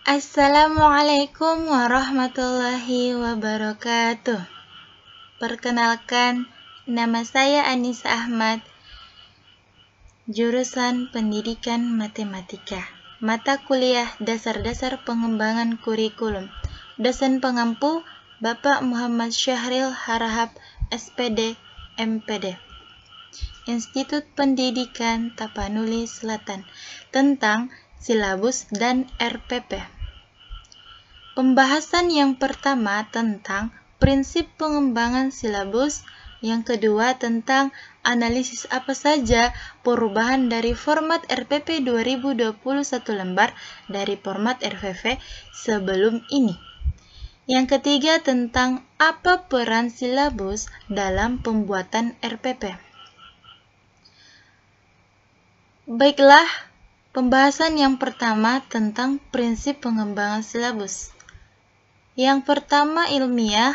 Assalamualaikum warahmatullahi wabarakatuh. Perkenalkan, nama saya Anissa Ahmad, jurusan Pendidikan Matematika. Mata kuliah Dasar-Dasar Pengembangan Kurikulum. Dosen pengampu Bapak Muhammad Syahril Harahap, SPD, MPD. Institut Pendidikan Tapanuli Selatan, tentang silabus dan RPP. Pembahasan yang pertama tentang prinsip pengembangan silabus, yang kedua tentang analisis apa saja perubahan dari format RPP 2021 lembar dari format RVV sebelum ini. Yang ketiga tentang apa peran silabus dalam pembuatan RPP. Baiklah, pembahasan yang pertama tentang prinsip pengembangan silabus. Yang pertama ilmiah.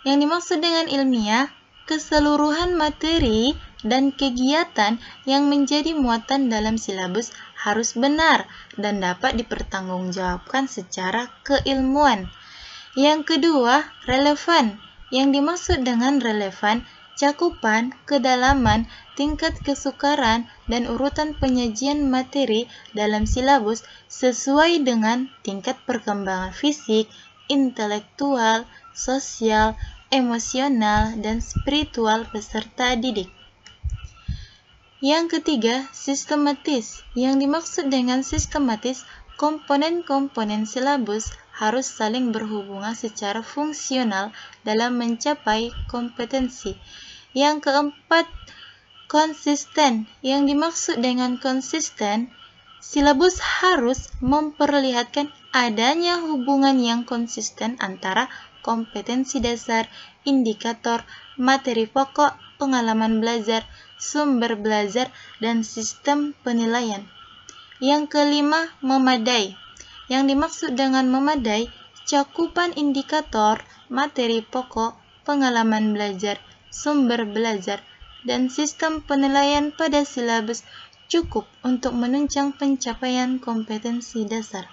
Yang dimaksud dengan ilmiah, keseluruhan materi dan kegiatan yang menjadi muatan dalam silabus harus benar dan dapat dipertanggungjawabkan secara keilmuan. Yang kedua, relevan. Yang dimaksud dengan relevan, cakupan, kedalaman, tingkat kesukaran, dan urutan penyajian materi dalam silabus sesuai dengan tingkat perkembangan fisik, intelektual, sosial, emosional, dan spiritual peserta didik. Yang ketiga, sistematis. Yang dimaksud dengan sistematis, komponen-komponen silabus harus saling berhubungan secara fungsional dalam mencapai kompetensi. Yang keempat, konsisten. Yang dimaksud dengan konsisten, silabus harus memperlihatkan adanya hubungan yang konsisten antara kompetensi dasar, indikator, materi pokok, pengalaman belajar, sumber belajar, dan sistem penilaian. Yang kelima, memadai. Yang dimaksud dengan memadai, cakupan indikator, materi pokok, pengalaman belajar, sumber belajar, dan sistem penilaian pada silabus cukup untuk menunjang pencapaian kompetensi dasar.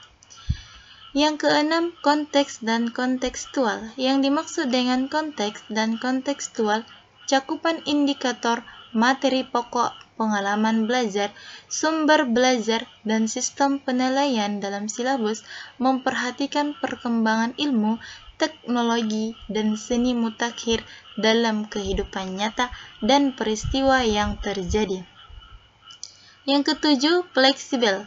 Yang keenam, konteks dan kontekstual. Yang dimaksud dengan konteks dan kontekstual, cakupan indikator, materi pokok, pengalaman belajar, sumber belajar, dan sistem penilaian dalam silabus memperhatikan perkembangan ilmu, teknologi, dan seni mutakhir dalam kehidupan nyata dan peristiwa yang terjadi. Yang ketujuh, fleksibel.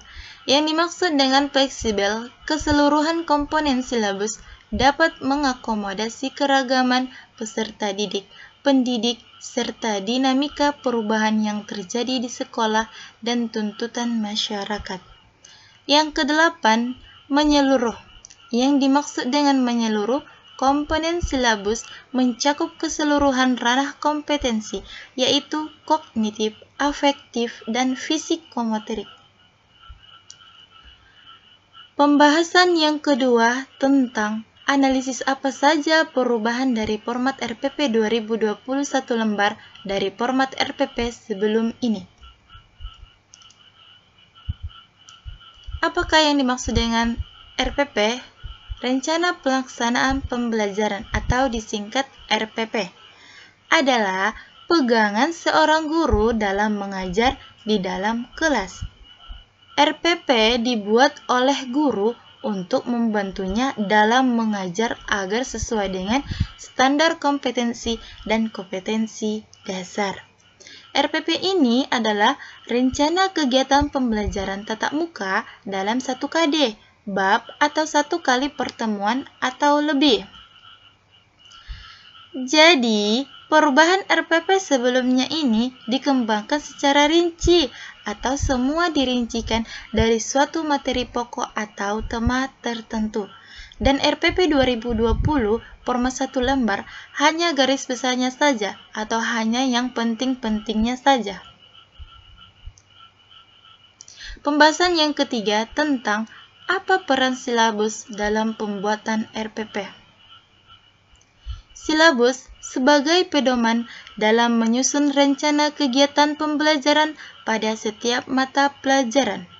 Yang dimaksud dengan fleksibel, keseluruhan komponen silabus dapat mengakomodasi keragaman peserta didik, pendidik, serta dinamika perubahan yang terjadi di sekolah dan tuntutan masyarakat. Yang kedelapan, menyeluruh. Yang dimaksud dengan menyeluruh, komponen silabus mencakup keseluruhan ranah kompetensi, yaitu kognitif, afektif, dan fisik-komotorik. Pembahasan yang kedua tentang analisis apa saja perubahan dari format RPP 2021 lembar dari format RPP sebelum ini. Apakah yang dimaksud dengan RPP? Rencana Pelaksanaan Pembelajaran atau disingkat RPP adalah pegangan seorang guru dalam mengajar di dalam kelas. RPP dibuat oleh guru untuk membantunya dalam mengajar agar sesuai dengan standar kompetensi dan kompetensi dasar. RPP ini adalah rencana kegiatan pembelajaran tatap muka dalam 1 KD, bab atau 1 kali pertemuan atau lebih. Jadi, perubahan RPP sebelumnya ini dikembangkan secara rinci atau semua dirincikan dari suatu materi pokok atau tema tertentu. Dan RPP 2020 format 1 lembar hanya garis besarnya saja atau hanya yang penting-pentingnya saja. Pembahasan yang ketiga tentang apa peran silabus dalam pembuatan RPP. Silabus sebagai pedoman dalam menyusun rencana kegiatan pembelajaran pada setiap mata pelajaran.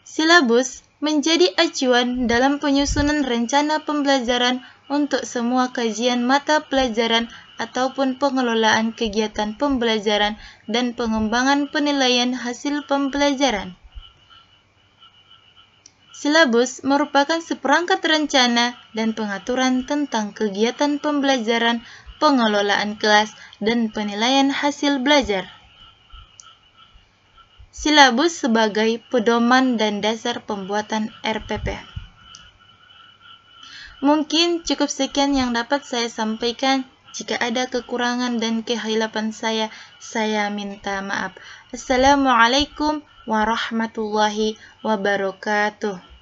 Silabus menjadi acuan dalam penyusunan rencana pembelajaran untuk semua kajian mata pelajaran ataupun pengelolaan kegiatan pembelajaran dan pengembangan penilaian hasil pembelajaran. Silabus merupakan seperangkat rencana dan pengaturan tentang kegiatan pembelajaran, pengelolaan kelas, dan penilaian hasil belajar. Silabus sebagai pedoman dan dasar pembuatan RPP. Mungkin cukup sekian yang dapat saya sampaikan. Jika ada kekurangan dan kehilapan saya minta maaf. Assalamualaikum warahmatullahi wabarakatuh.